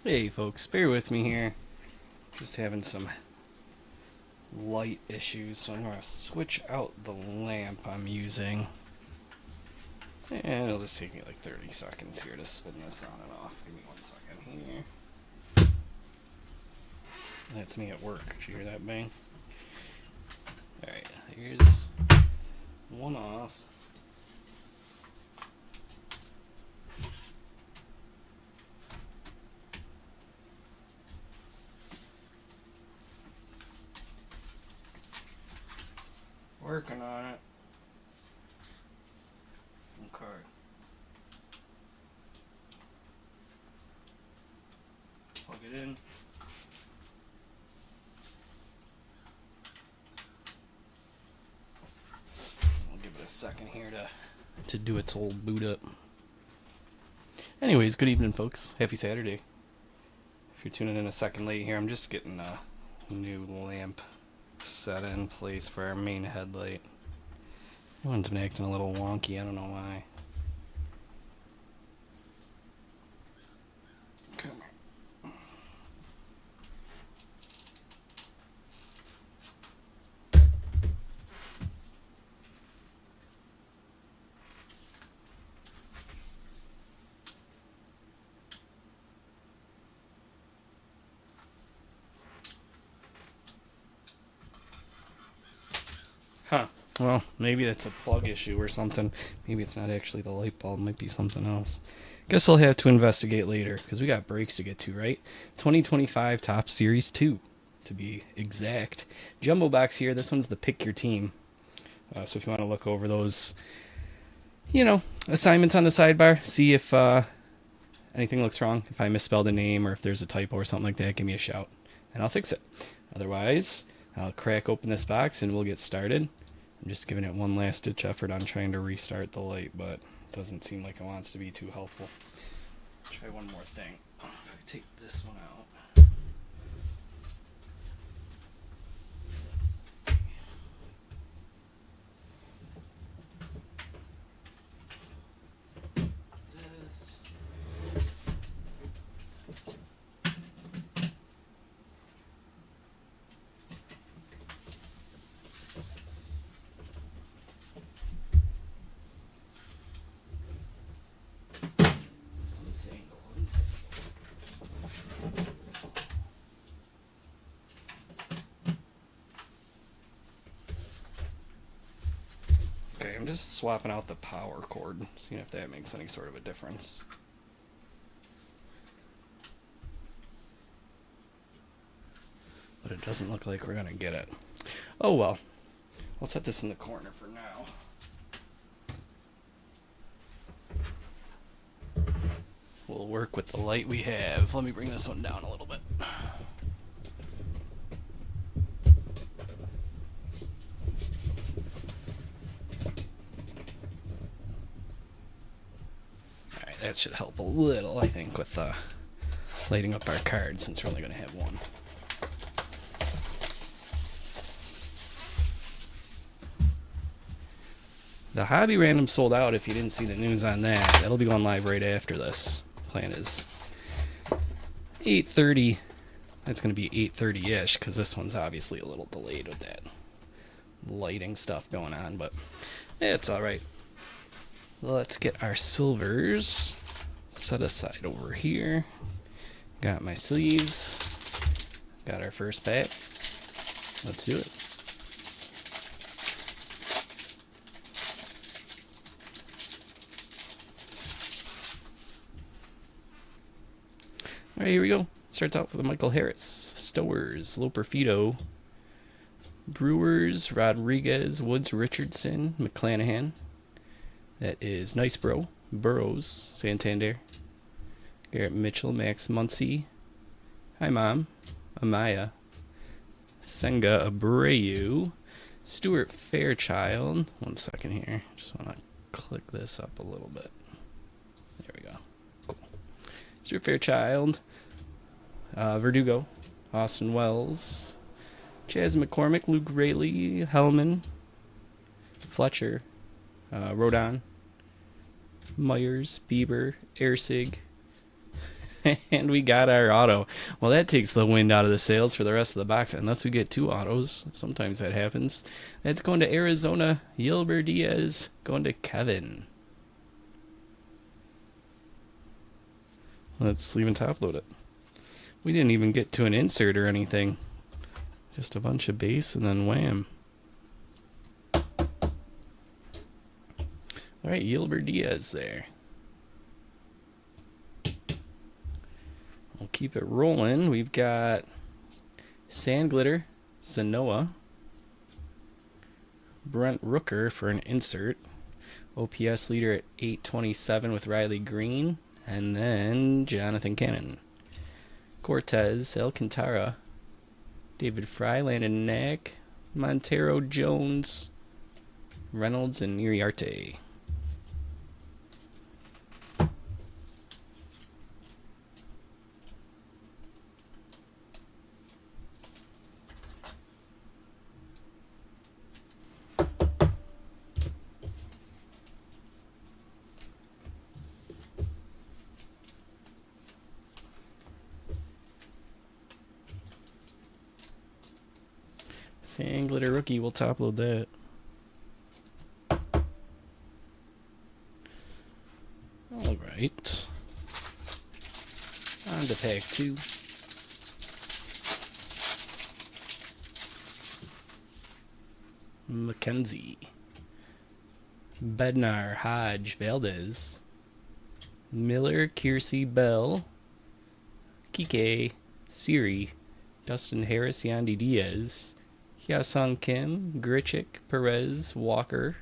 Hey folks, bear with me here. Just having some light issues, so I'm going to switch out the lamp I'm using. And it'll just take me like 30 seconds here to spin this on and off. Give me 1 second here. That's me at work. Did you hear that bang? Alright, here's one off. Working on it. Okay. Plug it in. I'll give it a second here to do its old boot up. Anyways, good evening folks. Happy Saturday. If you're tuning in a second late here, I'm just getting a new lamp set in place for our main headlight. That one's been acting a little wonky, I don't know why. Come here. Huh. Well, maybe that's a plug issue or something. Maybe it's not actually the light bulb. It might be something else. Guess I'll have to investigate later, because we got breaks to get to, right? 2025 Top Series 2, to be exact. Jumbo box here. This one's the Pick Your Team. So if you want to look over those, assignments on the sidebar, see if anything looks wrong. If I misspelled a name or if there's a typo or something like that, give me a shout, and I'll fix it. Otherwise, I'll crack open this box and we'll get started. I'm just giving it one last ditch effort on trying to restart the light, but it doesn't seem like it wants to be too helpful. Try one more thing. If I take this one out. Let's this. Okay, I'm just swapping out the power cord, seeing if that makes any sort of a difference. But it doesn't look like we're going to get it. Oh well. I'll set this in the corner for now. We'll work with the light we have. Let me bring this one down a little bit. Alright, that should help a little, I think, with lighting up our card, since we're only going to have one. The Hobby Random sold out if you didn't see the news on that. That'll be going live right after this. Plan is 8:30. That's going to be 8:30-ish, because this one's obviously a little delayed with that lighting stuff going on, but it's alright. Let's get our silvers set aside over here. Got my sleeves. Got our first pack. Let's do it. Alright, here we go. Starts out for the Michael Harris. Stowers, Loperfido, Brewers, Rodriguez, Woods, Richardson, McClanahan. That is Nicebro, Burrows, Santander, Garrett Mitchell, Max Muncy. Hi, Mom. Amaya. Senga Abreu. Stuart Fairchild. 1 second here. Just want to click this up a little bit. There we go. Cool. Stuart Fairchild. Verdugo. Austin Wells. Chaz McCormick. Luke Rayleigh. Hellman. Fletcher. Rodon. Myers. Bieber. Ersig. And we got our auto. Well, that takes the wind out of the sails for the rest of the box, unless we get 2 autos. Sometimes that happens. That's going to Arizona. Yilber Diaz going to Kevin. Let's leave and top load it. We didn't even get to an insert or anything. Just a bunch of base and then wham. Alright, Yilber Diaz there. We'll keep it rolling. We've got Sand Glitter, Sanoa, Brent Rooker for an insert. OPS leader at 827 with Riley Green. And then Jonathan Cannon. Cortez, Alcantara, David Fry, Landon Knack, Montero Jones, Reynolds, and Iriarte. Sand Glitter Rookie, we'll top load that. Alright. On to pack 2. Mackenzie. Bednar, Hodge, Valdez. Miller, Kiersey, Bell. Kike, Siri, Dustin Harris, Yandy Diaz. Hyasung Kim, Grichik, Perez, Walker,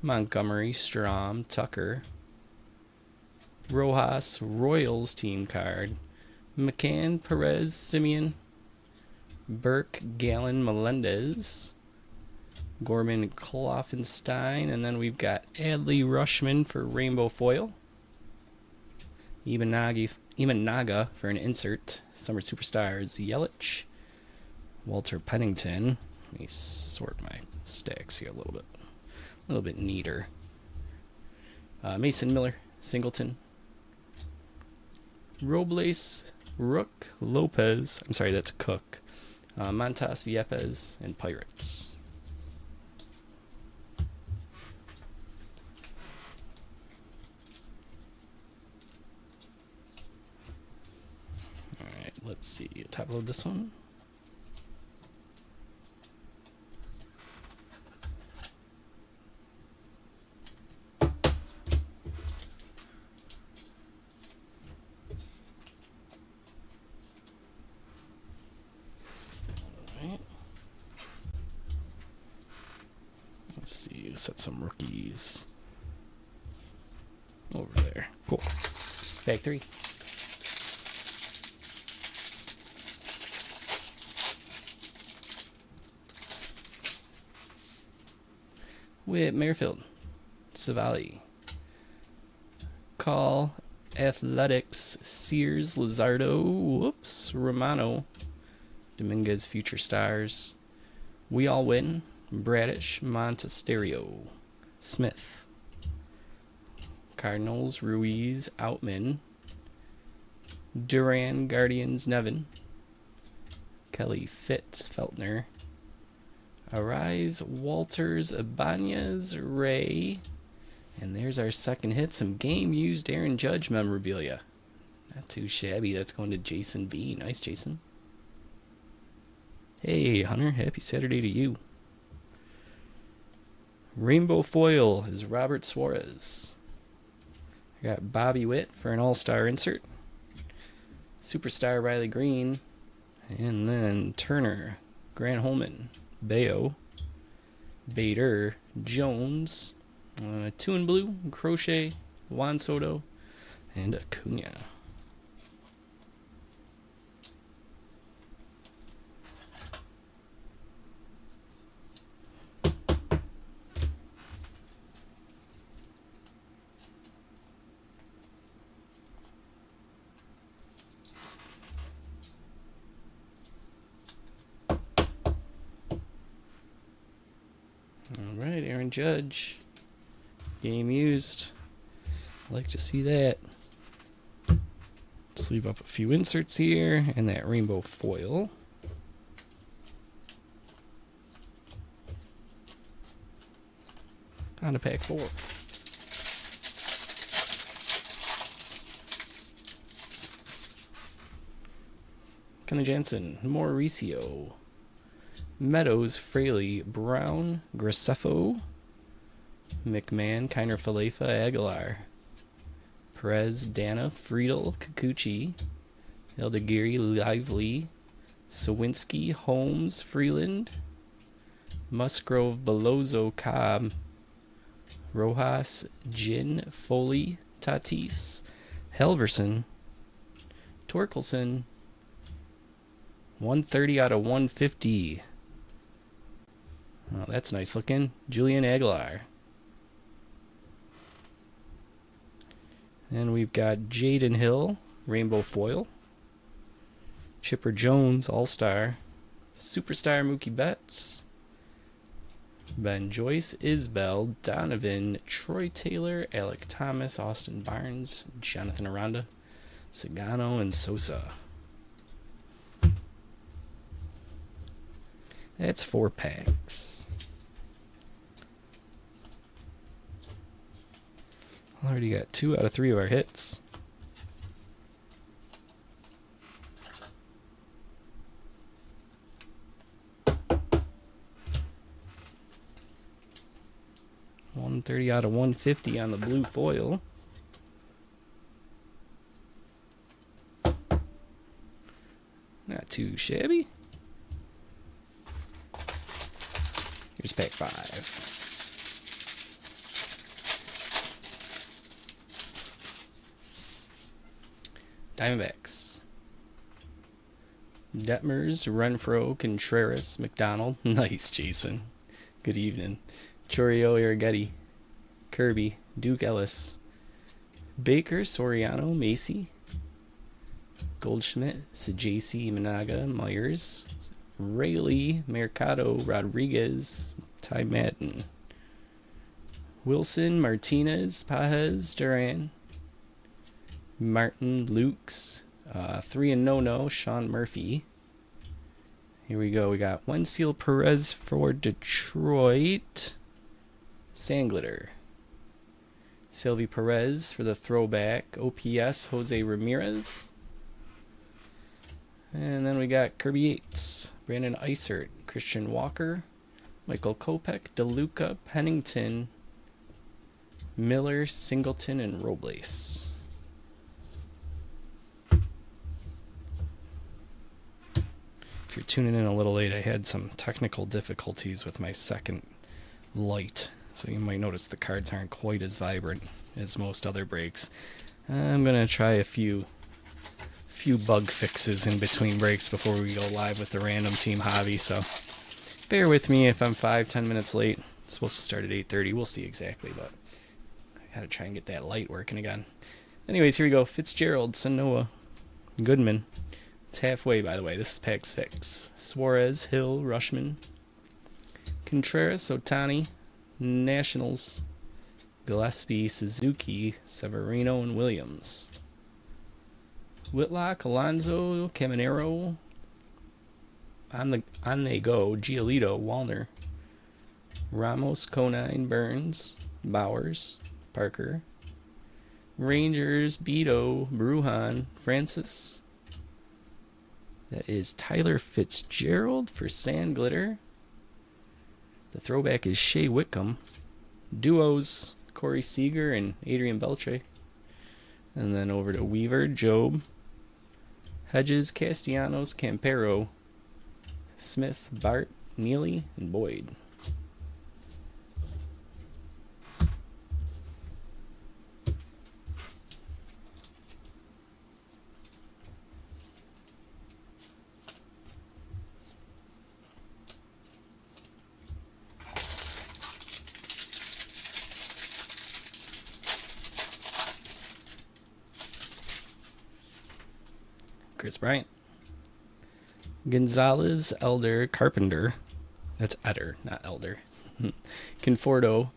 Montgomery, Strom, Tucker, Rojas, Royals team card, McCann, Perez, Simeon, Burke, Gallon, Melendez, Gorman, Kloffenstein, and then we've got Adley Rushman for Rainbow Foil, Imanaga for an insert, Summer Superstars, Yelich, Walter Pennington. Let me sort my stacks here a little bit neater. Mason Miller, Singleton, Robles, Rook, Lopez. I'm sorry, that's Cook. Montas, Yepes, and Pirates. All right, let's see. Top load this one. Let's see, set some rookies over there. Cool. Bag 3. Whit Merrifield, Savali, Call, Athletics, Sears, Lizardo, whoops, Romano, Dominguez, Future Stars, We All Win, Bradish, Montesterio, Smith, Cardinals, Ruiz, Outman, Duran, Guardians, Nevin, Kelly, Fitz, Feltner, Arise, Walters, Ibanez, Ray, and there's our second hit, some game-used Aaron Judge memorabilia. Not too shabby. That's going to Jason B. Nice, Jason. Hey, Hunter, happy Saturday to you. Rainbow Foil is Robert Suarez. I got Bobby Witt for an all-star insert. Superstar Riley Green. And then Turner, Grant Holman, Bayo, Bader, Jones, 2 in blue, Crochet, Juan Soto, and Acuna. Alright, Aaron Judge. Game used. Like to see that. sleeve up a few inserts here and that rainbow foil. On to pack 4. Kenley Jansen, Mauricio, Meadows, Fraley, Brown, Graceffo, McMahon, Kiner Falefa, Aguilar, Perez, Dana, Friedel, Kikuchi, Eldegiri, Lively, Sawinski, Holmes, Freeland, Musgrove, Belozo, Cobb, Rojas, Jin, Foley, Tatis, Helverson, Torkelson, 130 out of 150. Oh, that's nice looking. Julian Aguilar. And we've got Jaden Hill, rainbow foil. Chipper Jones, all-star. Superstar Mookie Betts. Ben Joyce, Isbell, Donovan, Troy Taylor, Alec Thomas, Austin Barnes, Jonathan Aranda, Sagano, and Sosa. That's 4 packs. Already got 2 out of 3 of our hits. $130 out of $150 on the blue foil. Not too shabby. Here's pack 5. Diamondbacks. Detmers, Renfroe, Contreras, McDonald. Nice, Jason. Good evening. Chorio, Arrighetti, Kirby, Duke Ellis, Baker, Soriano, Macy, Goldschmidt, Sajasi, Managa, Myers, Rayleigh, Mercado, Rodriguez, Ty Madden, Wilson, Martinez, Pajes, Duran, Martin, Lukes, 3 and no, Sean Murphy. Here we go. We got Wensil Perez for Detroit. Sandglitter. Sylvie Perez for the throwback. OPS, Jose Ramirez. And then we got Kirby Yates, Brandon Eisert, Christian Walker, Michael Kopech, DeLuca, Pennington, Miller, Singleton, and Robles. If you're tuning in a little late, I had some technical difficulties with my second light, so you might notice the cards aren't quite as vibrant as most other breaks. I'm going to try a few bug fixes in between breaks before we go live with the random team hobby, so bear with me if I'm 5-10 minutes late. It's supposed to start at 8:30. We'll see exactly, but I gotta try and get that light working again. Anyways, here we go. Fitzgerald, Sanoa, Goodman. It's halfway, by the way. This is pack 6. Suarez, Hill, Rushman, Contreras, Otani, Nationals, Gillespie, Suzuki, Severino, and Williams. Whitlock, Alonso, Caminero, on they go, Giolito, Wallner, Ramos, Conine, Burns, Bowers, Parker, Rangers, Beto, Brujan, Francis. That is Tyler Fitzgerald for Sandglitter. The throwback is Shea Whitcomb. Duos, Corey Seager and Adrian Beltre. And then over to Weaver, Job, Hedges, Castellanos, Campero, Smith, Bart, Neely, and Boyd. Chris Bryant. Gonzalez, Elder, Carpenter. That's Eder, not Elder. Conforto,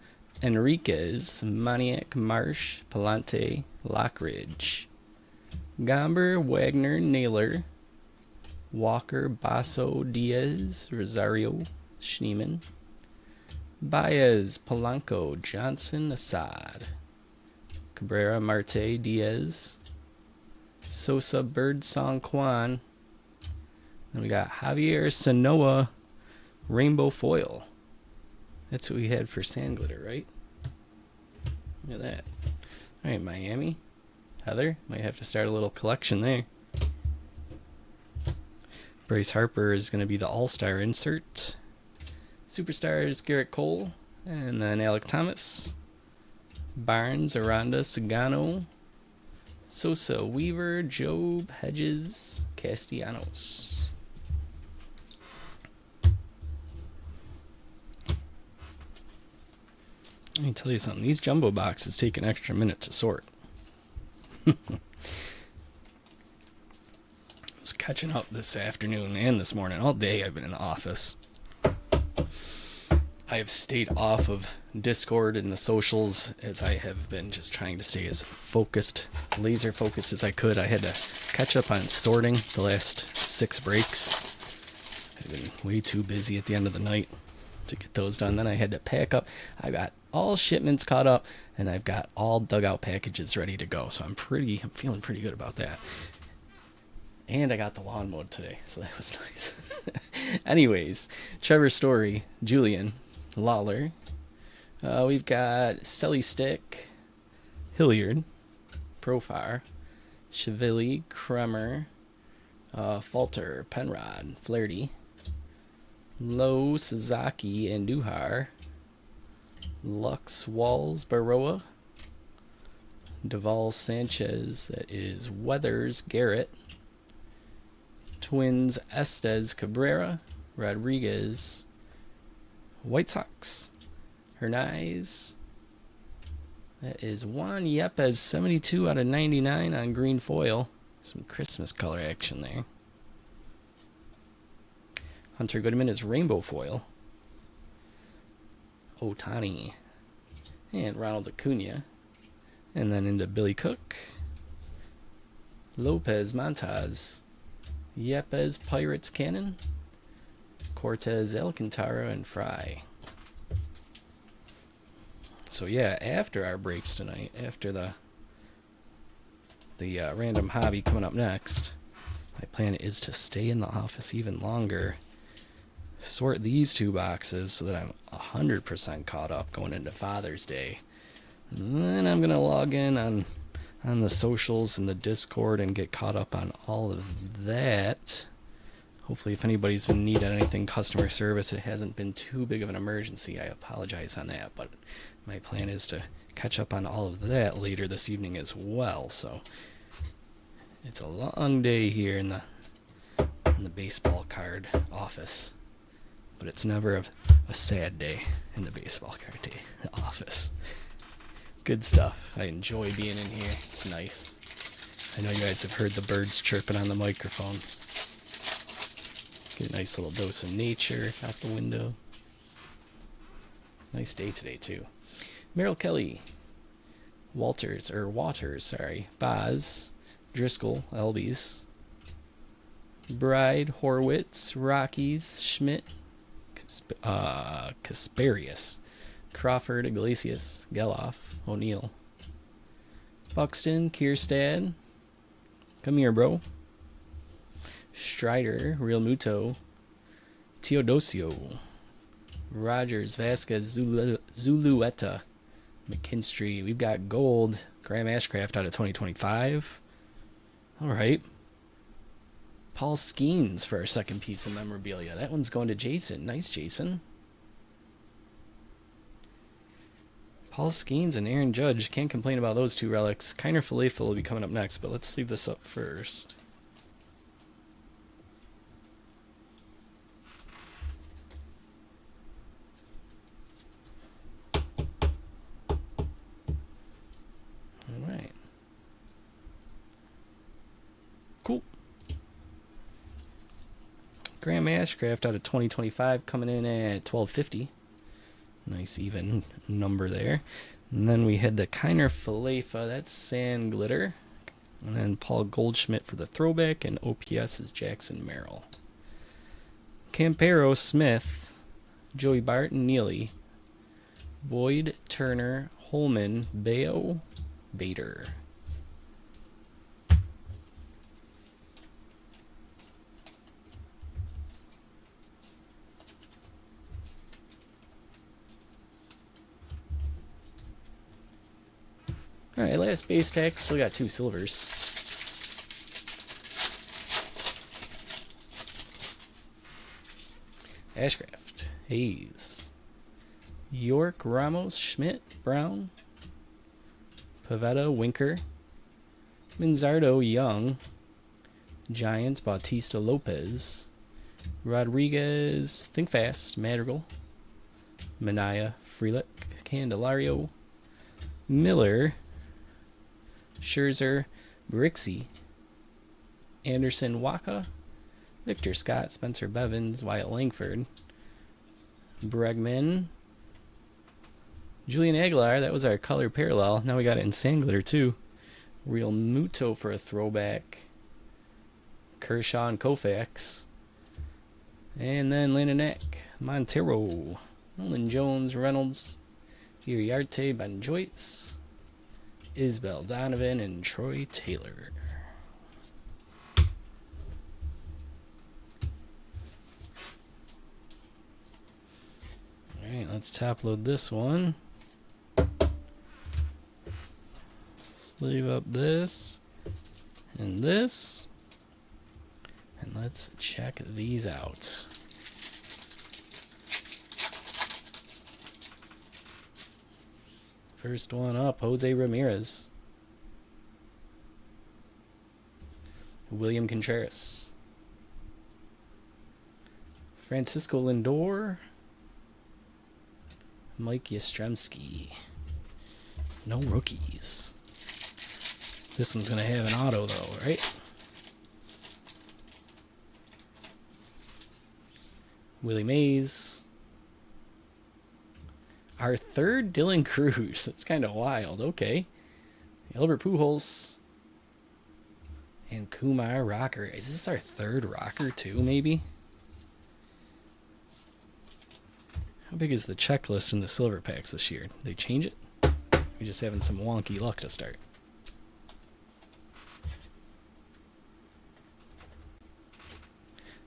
Enriquez, Maniac, Marsh, Palante, Lockridge, Gomber, Wagner, Naylor, Walker, Basso, Diaz, Rosario, Schneeman, Baez, Polanco, Johnson, Assad, Cabrera, Marte, Diaz, Sosa, Birdsong, Kwan. Then we got Javier Sanoa, Rainbow Foil. That's what we had for Sand Glitter, right? Look at that. All right, Miami. Heather, might have to start a little collection there. Bryce Harper is going to be the all-star insert. Superstars, Garrett Cole, and then Alec Thomas. Barnes, Aranda, Sagano, Sosa, Weaver, Job, Hedges, Castellanos. Let me tell you something. These jumbo boxes take an extra minute to sort. I was catching up this afternoon and this morning. All day I've been in the office. I have stayed off of Discord and the socials as I have been just trying to stay as focused, laser focused as I could. I had to catch up on sorting the last 6 breaks. I've been way too busy at the end of the night to get those done. Then I had to pack up. I got all shipments caught up, and I've got all dugout packages ready to go. So I'm feeling pretty good about that. And I got the lawn mowed today, so that was nice. Anyways, Trevor Story, Julian, Lawler. We've got Selly Stick, Hilliard, Profar, Chiavelli, Kremer, Falter, Penrod, Flaherty, Lowe, Sasaki, and Duhar, Lux, Walls, Baroa, Duvall, Sanchez, that is Weathers, Garrett, Twins, Estes, Cabrera, Rodriguez, White Sox, Hernandez, that is Juan Yepes, 72 out of 99 on green foil. Some Christmas color action there. Hunter Goodman is rainbow foil. Otani and Ronald Acuna. And then into Billy Cook, Lopez, Montaz, Yepes, Pirates, Cannon, Cortez, Alcantara, and Fry. So yeah, after our breaks tonight, after the random hobby coming up next, my plan is to stay in the office even longer, sort these 2 boxes so that I'm 100% caught up going into Father's Day. And then I'm going to log in on the socials and the Discord and get caught up on all of that. Hopefully, if anybody's been needing anything customer service, it hasn't been too big of an emergency. I apologize on that, but my plan is to catch up on all of that later this evening as well. So it's a long day here in the baseball card office, but it's never a sad day in the baseball card day office. Good stuff. I enjoy being in here. It's nice. I know you guys have heard the birds chirping on the microphone. Get a nice little dose of nature out the window. Nice day today, too. Merrill Kelly. Waters, Boz. Driscoll, Elbies. Bride, Horwitz, Rockies, Schmidt, Kasparius, Crawford, Iglesias, Geloff, O'Neill, Buxton, Kierstad, come here, bro, Strider, Real Muto, Teodosio, Rogers, Vasquez, Zulueta, McKinstry. We've got gold, Graham Ashcraft out of 2025. All right. Paul Skeens for our second piece of memorabilia. That one's going to Jason. Nice, Jason. Paul Skeens and Aaron Judge. Can't complain about those 2 relics. Kiner Falafel will be coming up next, but let's leave this up first. All right. Cool. Graham Ashcraft out of 2025 coming in at $12.50. Nice even number there. And then we had the Kiner Falefa. That's Sand Glitter. And then Paul Goldschmidt for the throwback, and OPS is Jackson Merrill. Campero, Smith, Joey Barton, Neely, Boyd, Turner, Holman, Bayo, Bader. All right, last base pack. Still got 2 silvers. Ashcraft, Hayes, York, Ramos, Schmidt, Brown, Pavetta, Winker, Manzardo, Young, Giants, Bautista, Lopez, Rodriguez, Think Fast, Madrigal, Manaya, Frelick, Candelario, Miller, Scherzer, Brixey, Anderson, Waka, Victor Scott, Spencer Bevins, Wyatt Langford, Bregman, Julian Aguilar. That was our color parallel. Now we got it in sand glitter too. Real Muto for a throwback. Kershaw and Koufax. And then Landon Eck, Montero, Nolan Jones, Reynolds, Iriarte, Ben Joyce, Isbell Donovan, and Troy Taylor. Alright, let's top load this one. Sleeve up this and this. And let's check these out. First one up, Jose Ramirez. William Contreras. Francisco Lindor. Mike Yastrzemski. No rookies. This one's going to have an auto, though, right? Willie Mays. Our third Dylan Cruz. That's kind of wild. Okay. Albert Pujols. And Kumar Rocker. Is this our third Rocker, too, maybe? How big is the checklist in the silver packs this year? They change it? We're just having some wonky luck to start.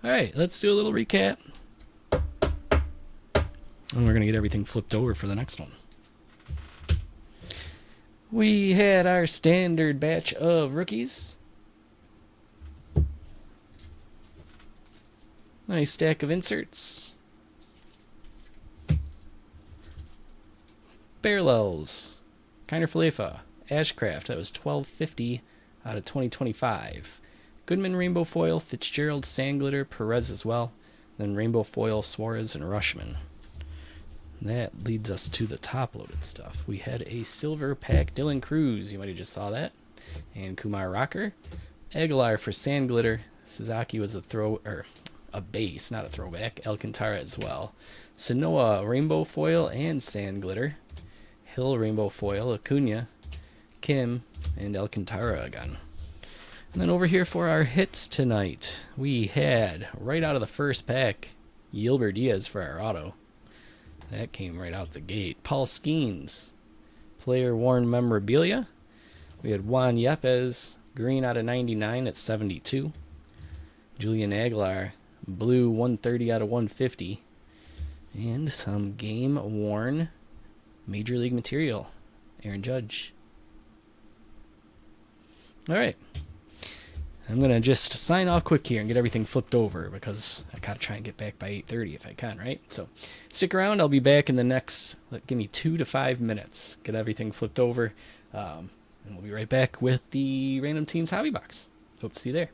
Alright, let's do a little recap. And we're going to get everything flipped over for the next one. We had our standard batch of rookies. Nice stack of inserts. Parallels. Kiner Falefa. Ashcraft. That was $12.50 out of 2025. Goodman Rainbow Foil. Fitzgerald Sandglitter. Perez as well. Then Rainbow Foil Suarez and Rushman. That leads us to the top-loaded stuff. We had a silver pack Dylan Cruz. You might have just saw that. And Kumar Rocker. Aguilar for Sandglitter. Sasaki was a base, not a throwback. Alcantara as well. Sanoa Rainbow Foil and Sandglitter. Hill Rainbow Foil. Acuna. Kim. And Alcantara again. And then over here for our hits tonight, we had, right out of the first pack, Yilbert Diaz for our auto. That came right out the gate. Paul Skeens, player worn memorabilia. We had Juan Yepes, green out of 99 at 72. Julian Aguilar, blue 130 out of 150. And some game worn Major League material. Aaron Judge. All right. I'm going to just sign off quick here and get everything flipped over because I got to try and get back by 8:30 if I can, right? So stick around. I'll be back in the next, give me 2 to 5 minutes. Get everything flipped over. And we'll be right back with the Random Teams Hobby Box. Hope to see you there.